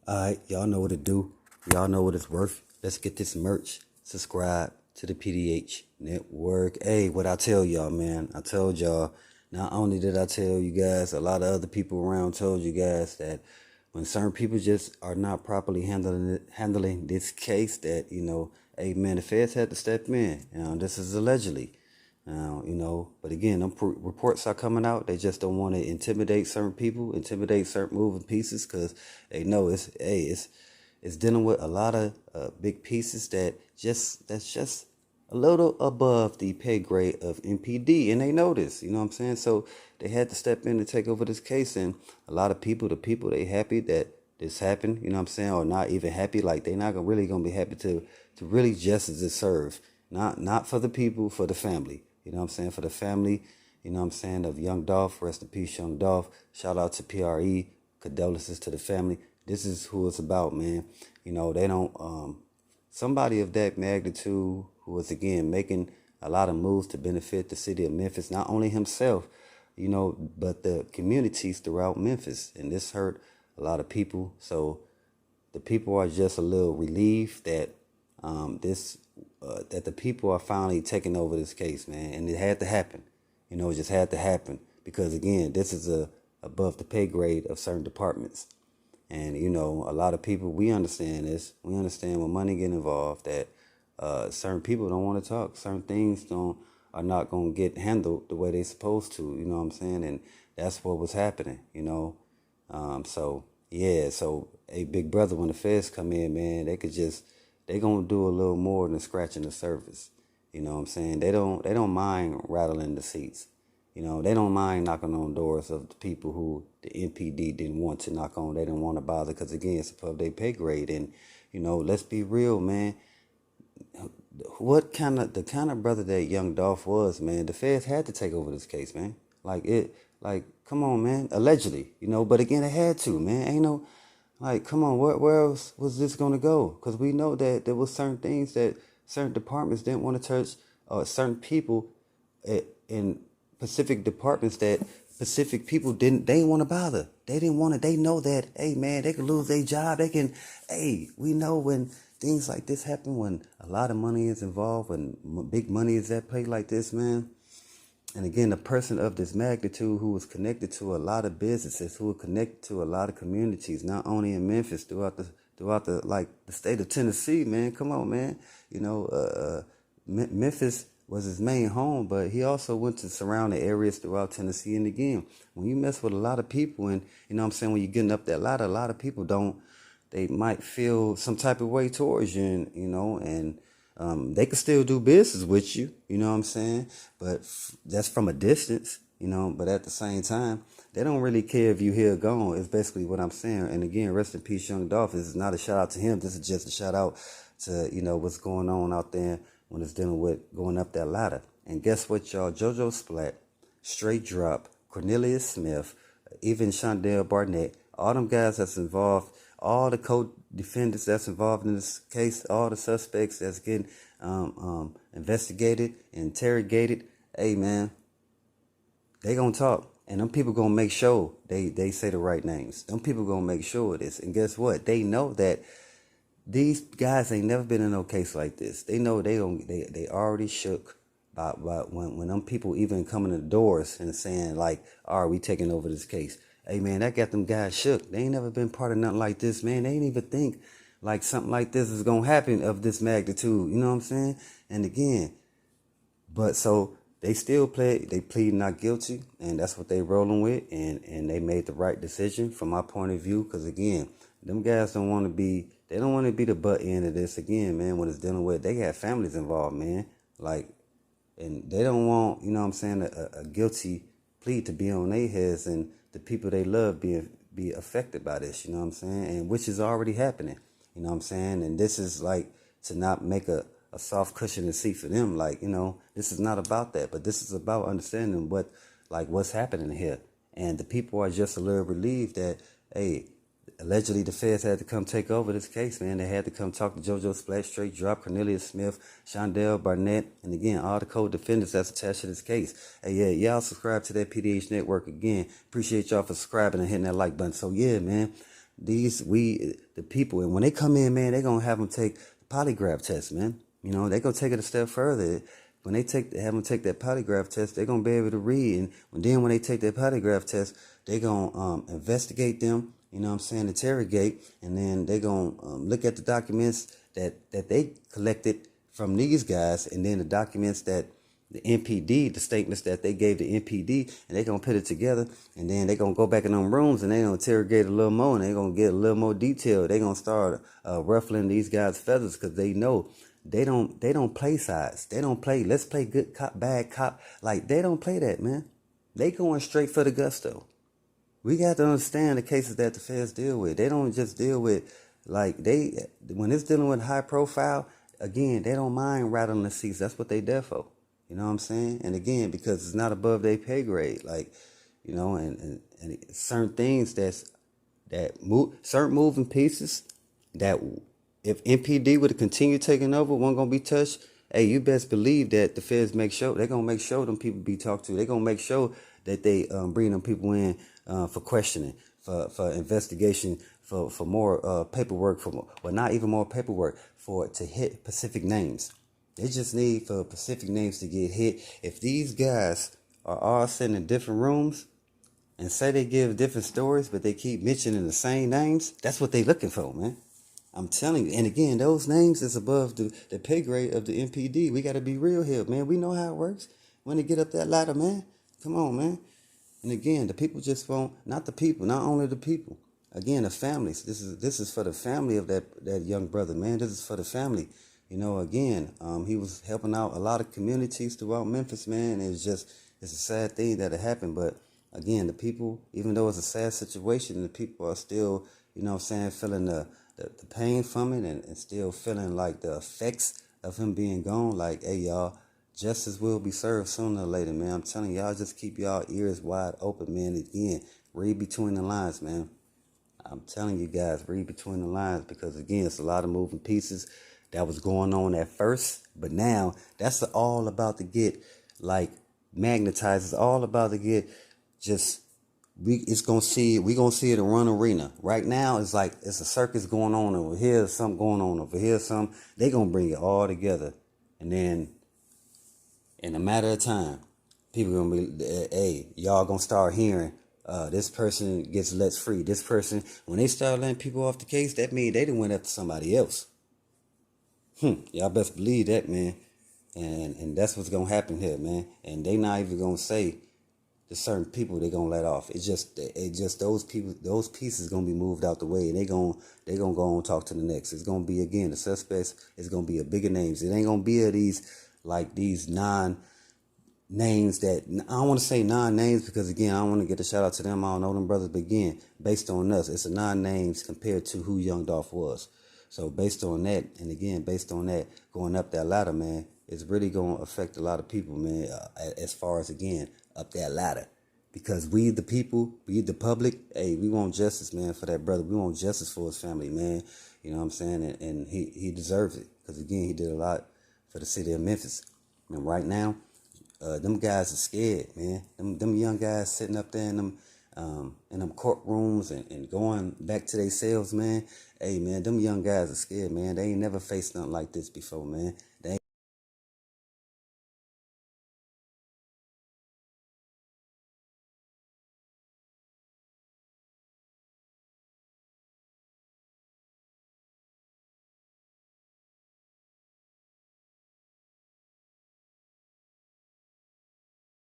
Alright, y'all know what to do. Y'all know what it's worth. Let's get this merch. Subscribe to the PDH Network. Hey, what I tell y'all, man. I told y'all, not only did I tell you guys, a lot of other people around told you guys that when certain people just are not properly handling this case, that, hey, man, the feds had to step in. This is allegedly. But again, them reports are coming out. They just don't want to intimidate certain people, intimidate certain moving pieces, because they know it's dealing with a lot of big pieces that's just a little above the pay grade of MPD, and they know this. You know what I'm saying? So they had to step in and take over this case, and a lot of people, they happy that this happened. You know what I'm saying? Or not even happy, like they not really gonna be happy to really justice is served. Not for the people, for the family. You know what I'm saying? For the family, you know what I'm saying, of Young Dolph. Rest in peace, Young Dolph. Shout out to PRE. Condolences to the family. This is who it's about, man. They don't, somebody of that magnitude who is, again, making a lot of moves to benefit the city of Memphis, not only himself, but the communities throughout Memphis. And this hurt a lot of people. So the people are just a little relieved that that the people are finally taking over this case, man. And it had to happen. It just had to happen because, again, this is above the pay grade of certain departments. And, a lot of people, we understand this. We understand when money get involved that certain people don't want to talk. Certain things are not going to get handled the way they're supposed to. You know what I'm saying? And that's what was happening, So, yeah. So, hey, big brother, when the feds come in, man, they going to do a little more than scratching the surface. You know what I'm saying? They don't mind rattling the seats. They don't mind knocking on doors of the people who the NPD didn't want to knock on. They didn't want to bother because, again, it's above their pay grade. And, let's be real, man. The kind of brother that Young Dolph was, man, the feds had to take over this case, man. Come on, man. Allegedly, but again, they had to, man. Ain't no, come on, where else was this going to go? Because we know that there was certain things that certain departments didn't want to touch, or certain people in specific departments that specific people they want to bother. They didn't want to. They know that, hey, man, they could lose their job. We know when things like this happen, when a lot of money is involved, when big money is at play like this, man. And again, a person of this magnitude who was connected to a lot of businesses, who were connected to a lot of communities, not only in Memphis, throughout the the state of Tennessee, man. Come on, man. Memphis was his main home, but he also went to surrounding areas throughout Tennessee. And again, when you mess with a lot of people, and what I'm saying, when you're getting up that ladder, a lot of people they might feel some type of way towards you, and they could still do business with you, you know what I'm saying? But that's from a distance, but at the same time, they don't really care if you here or gone, is basically what I'm saying. And again, rest in peace, Young Dolph. This is not a shout out to him. This is just a shout out to, what's going on out there when it's dealing with going up that ladder. And guess what, y'all? Jojo Splatt, Straight Drop, Cornelius Smith, even Shondell Barnett, all them guys that's involved, all the co-defendants that's involved in this case, all the suspects that's getting investigated, interrogated, hey, man, they gonna talk. And them people gonna make sure they say the right names. Them people gonna make sure of this. And guess what? They know that these guys ain't never been in no case like this. They know they already shook by when them people even coming to the doors and saying, like, all right, we taking over this case. Hey, man, that got them guys shook. They ain't never been part of nothing like this, man. They ain't even think like something like this is going to happen of this magnitude. You know what I'm saying? And again, but so they still plead not guilty, and that's what they rolling with, and they made the right decision from my point of view, because again, them guys don't want to be the butt end of this again, man, when it's dealing with, they got families involved, man, and they don't want, you know what I'm saying, a guilty plea to be on their heads, and the people they love be affected by this, you know what I'm saying, and which is already happening, you know what I'm saying, and this is to not make a soft cushion to seat for them, this is not about that, but this is about understanding what's happening here, and the people are just a little relieved that, hey, allegedly the feds had to come take over this case, man. They had to come talk to Jojo Splatt, Straight Drop, Cornelius Smith, Shondell Barnett, and again, all the co-defendants that's attached to this case. Hey, yeah, y'all subscribe to that PDH Network again. Appreciate y'all for subscribing and hitting that like button. So, yeah, man, the people, and when they come in, man, they're gonna have them take the polygraph test, man. You know, they gonna take it a step further. When they have them take that polygraph test, they're gonna be able to read, and when they take that polygraph test, they're gonna investigate them. You know what I'm saying? Interrogate, and then they're gonna look at the documents that they collected from these guys, and then the documents that the NPD, the statements that they gave the NPD, and they're going to put it together, and then they're going to go back in them rooms, and they're going to interrogate a little more, and they're going to get a little more detail. They're going to start ruffling these guys' feathers, because they know they don't play sides. They don't play, let's play good cop, bad cop. Like, they don't play that, man. They going straight for the gusto. We got to understand the cases that the feds deal with. They don't just deal with, like, when it's dealing with high profile, again, they don't mind rattling the seats. That's what they there for. You know what I'm saying? And again, because it's not above their pay grade, like, you know, and certain things certain moving pieces that if NPD would have continued taking over, wasn't gonna be touched. Hey, you best believe that the feds make sure they're gonna make sure them people be talked to. They're gonna make sure that they bring them people in for questioning, for investigation, for more paperwork, not even more paperwork, to hit specific names. They just need for specific names to get hit. If these guys are all sitting in different rooms and say they give different stories, but they keep mentioning the same names, that's what they looking for, man. I'm telling you. And again, those names is above the pay grade of the NPD. We got to be real here, man. We know how it works. When they get up that ladder, man, come on, man. And again, the people just won't, not the people, not only the people. Again, the families. This is for the family of that young brother, man. This is for the family. You know, again, he was helping out a lot of communities throughout Memphis, man. It's a sad thing that it happened. But again, the people, even though it's a sad situation, the people are still, you know what I'm saying, feeling the pain from it, and still feeling like the effects of him being gone. Like, hey, y'all, justice will be served sooner or later, man. I'm telling y'all, just keep y'all ears wide open, man. Again, read between the lines, man. I'm telling you guys, read between the lines, because again, it's a lot of moving pieces that was going on at first, but now that's all about to get like magnetized. It's all about to get just we gonna see it in Run Arena. Right now it's like it's a circus going on over here, something going on over here, something. They gonna bring it all together, and then in a matter of time, people gonna be, hey, y'all gonna start hearing this person gets let free. This person, when they start letting people off the case, that means they done went after somebody else. Y'all best believe that, man. And that's what's gonna happen here, man. And they not even gonna say the certain people they gonna let off. It's just those people, those pieces gonna be moved out the way, and they gonna go on and talk to the next. It's gonna be, again, the suspects. It's gonna be a bigger names. It ain't gonna be these non-names that, I don't want to say non-names, because again, I don't want to get a shout out to them. I don't know them brothers, but again, based on us, it's a non-names compared to who Young Dolph was. So based on that, and again, based on that, going up that ladder, man, it's really going to affect a lot of people, man, as far as, again, up that ladder. Because we, the people, we, the public, hey, we want justice, man, for that brother. We want justice for his family, man. You know what I'm saying? And he deserves it. Because, again, he did a lot for the city of Memphis. And right now, them guys are scared, man. Them young guys sitting up there in them courtrooms and going back to their cells, man. Hey, man, them young guys are scared, man. They ain't never faced nothing like this before, man.